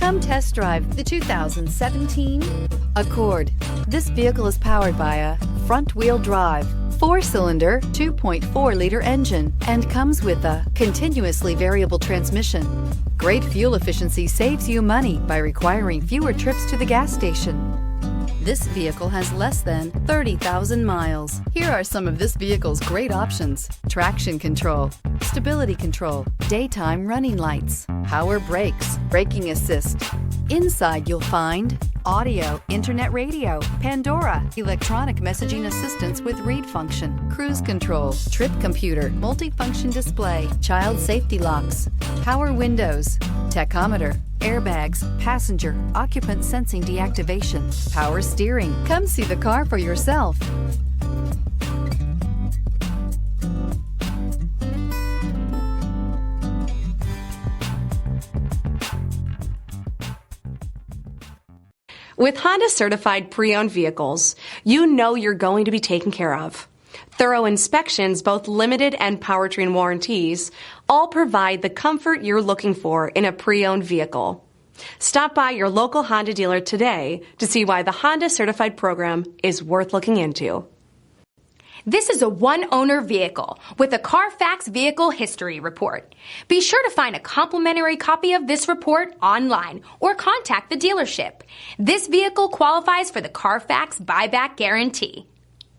Come test drive the 2017 Accord. This vehicle is powered by a front-wheel drive, 4-cylinder, 2.4-liter engine and comes with a continuously variable transmission. Great fuel efficiency saves you money by requiring fewer trips to the gas station. This vehicle has less than 30,000 miles. Here are some of this vehicle's great options: traction control, stability control, daytime running lights, power brakes, braking assist. Inside you'll find audio, internet radio, Pandora, electronic messaging assistance with read function, cruise control, trip computer, multifunction display, child safety locks, power windows, tachometer, airbags, passenger, occupant sensing deactivation, power steering. Come see the car for yourself. With Honda certified pre-owned vehicles, you know you're going to be taken care of. Thorough inspections, both limited and powertrain warranties, all provide the comfort you're looking for in a pre-owned vehicle. Stop by your local Honda dealer today to see why the Honda certified program is worth looking into. This is a one-owner vehicle with a Carfax Vehicle History Report. Be sure to find a complimentary copy of this report online or contact the dealership. This vehicle qualifies for the Carfax Buyback Guarantee.